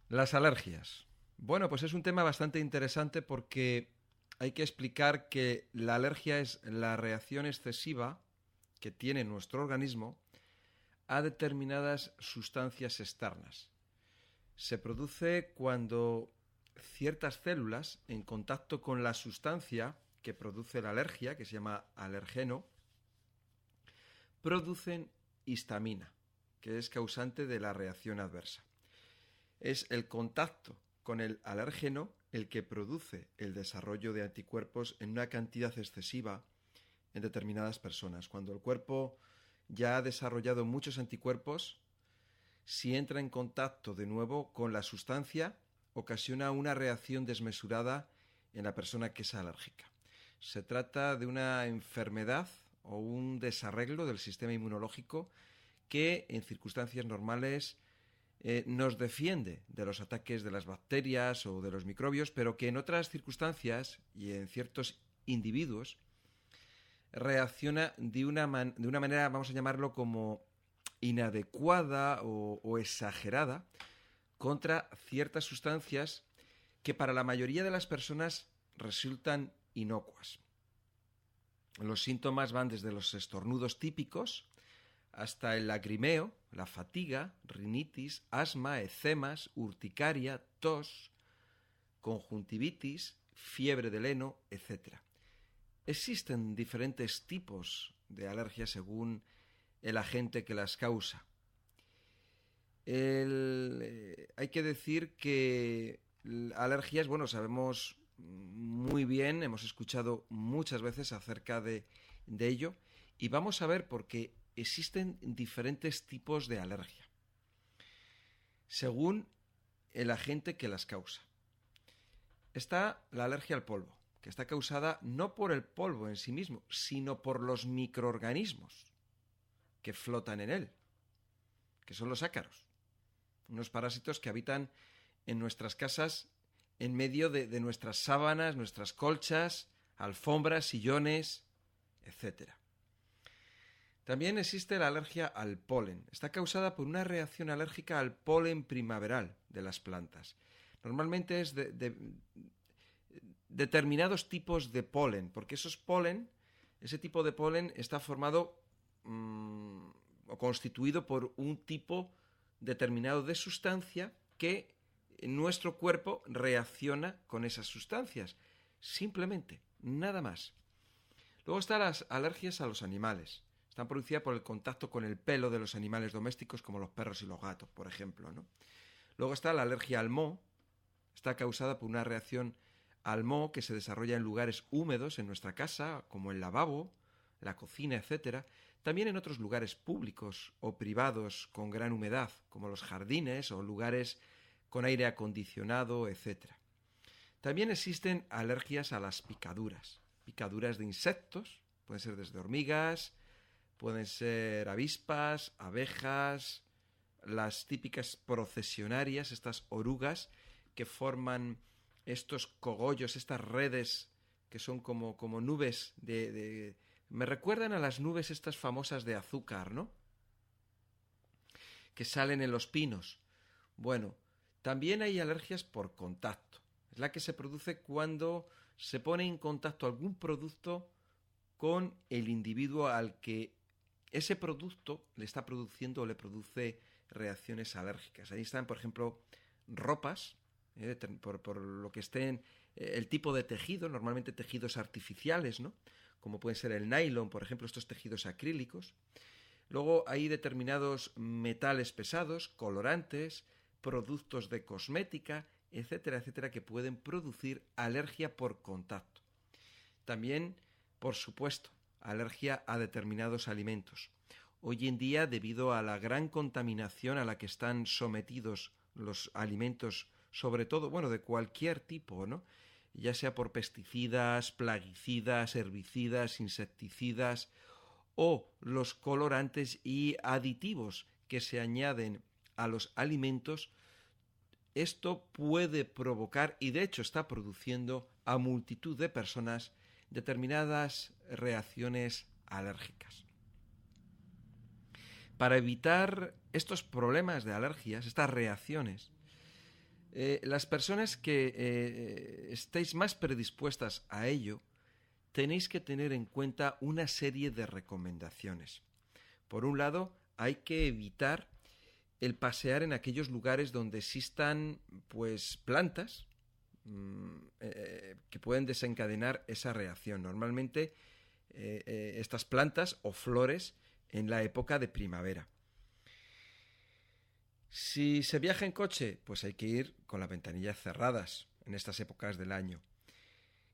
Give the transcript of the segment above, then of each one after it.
Las alergias. Bueno, pues es un tema bastante interesante porque hay que explicar que la alergia es la reacción excesiva que tiene nuestro organismo a determinadas sustancias externas. Se produce cuando ciertas células, en contacto con la sustancia que produce la alergia, que se llama alergeno, producen histamina, que es causante de la reacción adversa. Es el contacto con el alérgeno el que produce el desarrollo de anticuerpos en una cantidad excesiva en determinadas personas. Cuando el cuerpo ya ha desarrollado muchos anticuerpos, si entra en contacto de nuevo con la sustancia, ocasiona una reacción desmesurada en la persona que es alérgica. Se trata de una enfermedad o un desarreglo del sistema inmunológico que en circunstancias normales nos defiende de los ataques de las bacterias o de los microbios, pero que en otras circunstancias y en ciertos individuos reacciona de una manera, vamos a llamarlo como inadecuada o exagerada contra ciertas sustancias que para la mayoría de las personas resultan inocuas. Los síntomas van desde los estornudos típicos hasta el lagrimeo, la fatiga, rinitis, asma, eczemas, urticaria, tos, conjuntivitis, fiebre del heno, etc. Existen diferentes tipos de alergias según el agente que las causa. Hay que decir que alergias, bueno, sabemos muy bien, hemos escuchado muchas veces acerca de ello, y vamos a ver por qué existen diferentes tipos de alergia, según el agente que las causa. Está la alergia al polvo, que está causada no por el polvo en sí mismo, sino por los microorganismos que flotan en él, que son los ácaros, unos parásitos que habitan en nuestras casas en medio de nuestras sábanas, nuestras colchas, alfombras, sillones, etc. También existe la alergia al polen. Está causada por una reacción alérgica al polen primaveral de las plantas. Normalmente es de determinados tipos de polen, porque ese tipo de polen está formado o constituido por un tipo determinado de sustancia que nuestro cuerpo reacciona con esas sustancias. Simplemente, nada más. Luego están las alergias a los animales. Están producidas por el contacto con el pelo de los animales domésticos, como los perros y los gatos, por ejemplo, ¿no? Luego está la alergia al moho. Está causada por una reacción al moho que se desarrolla en lugares húmedos en nuestra casa, como el lavabo, la cocina, etc. También en otros lugares públicos o privados con gran humedad, como los jardines o lugares con aire acondicionado, etc. También existen alergias a las picaduras. Picaduras de insectos, pueden ser desde hormigas, pueden ser avispas, abejas, las típicas procesionarias, estas orugas que forman estos cogollos, estas redes que son como nubes me recuerdan a las nubes estas famosas de azúcar, ¿no? Que salen en los pinos. Bueno, también hay alergias por contacto. Es la que se produce cuando se pone en contacto algún producto con el individuo al que ese producto le está produciendo o le produce reacciones alérgicas. Ahí están, por ejemplo, ropas, por lo que estén, el tipo de tejido, normalmente tejidos artificiales, ¿no? Como pueden ser el nylon, por ejemplo, estos tejidos acrílicos. Luego hay determinados metales pesados, colorantes, productos de cosmética, etcétera, etcétera, que pueden producir alergia por contacto. También, por supuesto, alergia a determinados alimentos. Hoy en día, debido a la gran contaminación a la que están sometidos los alimentos, sobre todo, bueno, de cualquier tipo, ¿no? Ya sea por pesticidas, plaguicidas, herbicidas, insecticidas o los colorantes y aditivos que se añaden a los alimentos, esto puede provocar, y de hecho está produciendo a multitud de personas, determinadas reacciones alérgicas. Para evitar estos problemas de alergias, estas reacciones, Las personas que estéis más predispuestas a ello, tenéis que tener en cuenta una serie de recomendaciones. Por un lado, hay que evitar el pasear en aquellos lugares donde existan pues plantas que pueden desencadenar esa reacción. Normalmente estas plantas o flores en la época de primavera. Si se viaja en coche, pues hay que ir con las ventanillas cerradas en estas épocas del año.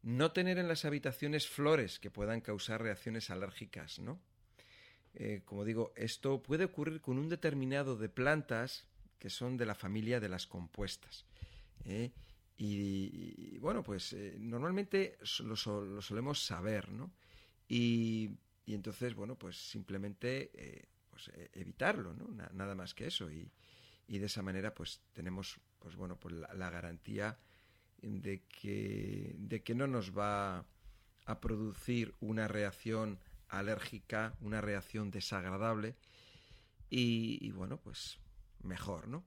No tener en las habitaciones flores que puedan causar reacciones alérgicas, ¿no? Como digo, esto puede ocurrir con un determinado de plantas que son de la familia de las compuestas. Bueno, pues normalmente lo solemos saber, ¿no? Y entonces, bueno, pues simplemente pues, evitarlo, ¿no? Nada más que eso. Y de esa manera, pues tenemos, pues bueno, pues la garantía de que no nos va a producir una reacción alérgica, una reacción desagradable y bueno, pues mejor, ¿no?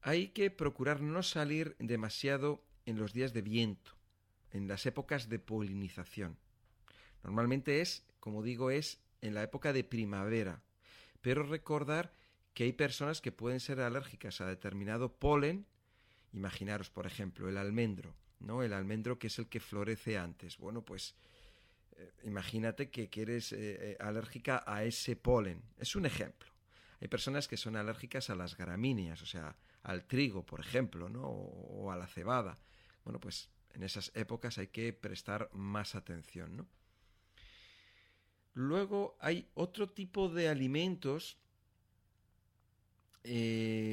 Hay que procurar no salir demasiado en los días de viento, en las épocas de polinización. Normalmente es, como digo, es en la época de primavera, pero recordar que hay personas que pueden ser alérgicas a determinado polen. Imaginaros, por ejemplo, el almendro, ¿no? El almendro que es el que florece antes. Bueno, pues imagínate que eres alérgica a ese polen. Es un ejemplo. Hay personas que son alérgicas a las gramíneas, o sea, al trigo, por ejemplo, ¿no? O a la cebada. Bueno, pues en esas épocas hay que prestar más atención, ¿no? Luego hay otro tipo de alimentos,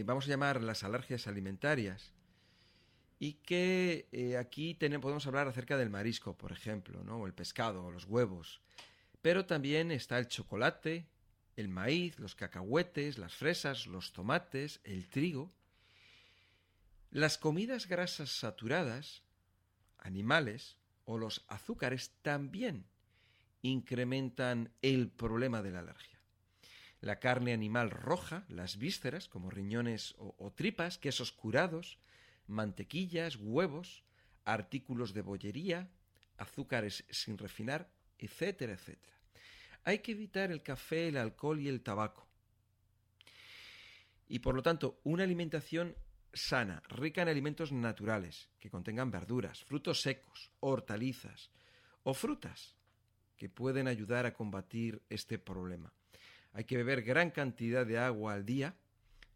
vamos a llamar las alergias alimentarias, y que aquí podemos hablar acerca del marisco, por ejemplo, ¿no? O el pescado, o los huevos. Pero también está el chocolate, el maíz, los cacahuetes, las fresas, los tomates, el trigo. Las comidas grasas saturadas, animales o los azúcares también incrementan el problema de la alergia. La carne animal roja, las vísceras, como riñones o tripas, quesos curados, mantequillas, huevos, artículos de bollería, azúcares sin refinar, etcétera, etcétera. Hay que evitar el café, el alcohol y el tabaco. Y por lo tanto, una alimentación sana, rica en alimentos naturales, que contengan verduras, frutos secos, hortalizas o frutas, que pueden ayudar a combatir este problema. Hay que beber gran cantidad de agua al día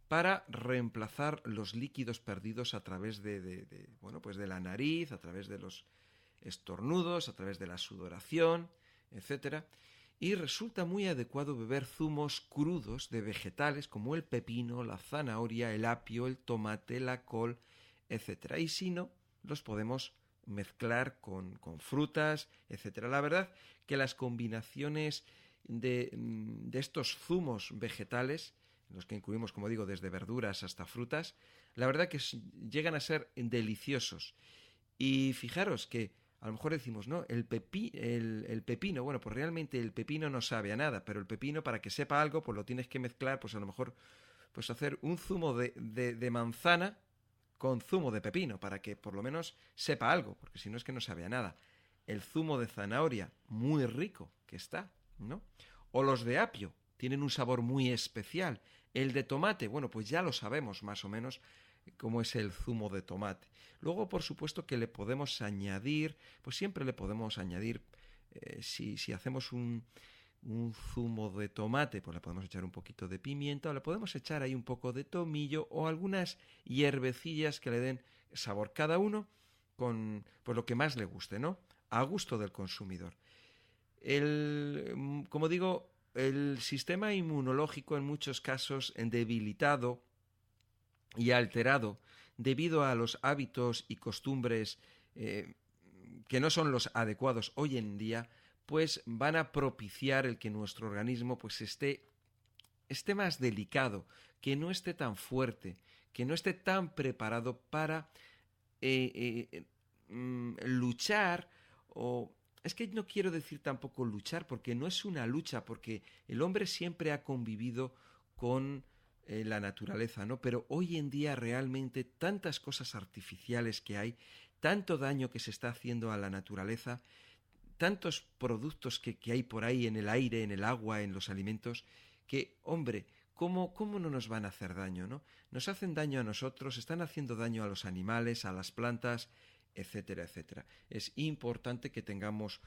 para reemplazar los líquidos perdidos a través bueno, pues de la nariz, a través de los estornudos, a través de la sudoración, etc. Y resulta muy adecuado beber zumos crudos de vegetales como el pepino, la zanahoria, el apio, el tomate, la col, etc. Y si no, los podemos mezclar con frutas, etc. La verdad que las combinaciones de estos zumos vegetales, en los que incluimos, como digo, desde verduras hasta frutas, la verdad que llegan a ser deliciosos. Y fijaros que a lo mejor decimos, no, el pepino, bueno, pues realmente el pepino no sabe a nada, pero el pepino, para que sepa algo, pues lo tienes que mezclar, pues a lo mejor, pues hacer un zumo de manzana con zumo de pepino, para que por lo menos sepa algo, porque si no es que no sabe a nada. El zumo de zanahoria, muy rico que está, ¿no? O los de apio, tienen un sabor muy especial. El de tomate, bueno, pues ya lo sabemos más o menos cómo es el zumo de tomate. Luego, por supuesto, que le podemos añadir, pues siempre le podemos añadir, si hacemos un zumo de tomate, pues le podemos echar un poquito de pimienta, o le podemos echar ahí un poco de tomillo o algunas hierbecillas que le den sabor, cada uno con pues lo que más le guste, ¿no? A gusto del consumidor. Como digo, el sistema inmunológico en muchos casos debilitado y alterado debido a los hábitos y costumbres que no son los adecuados hoy en día, pues van a propiciar el que nuestro organismo pues esté más delicado, que no esté tan fuerte, que no esté tan preparado para luchar o... Es que no quiero decir tampoco luchar, porque no es una lucha, porque el hombre siempre ha convivido con en la naturaleza, ¿no? Pero hoy en día realmente tantas cosas artificiales que hay, tanto daño que se está haciendo a la naturaleza, tantos productos que hay por ahí en el aire, en el agua, en los alimentos, que, hombre, ¿cómo no nos van a hacer daño, no? Nos hacen daño a nosotros, están haciendo daño a los animales, a las plantas, etcétera, etcétera. Es importante que tengamos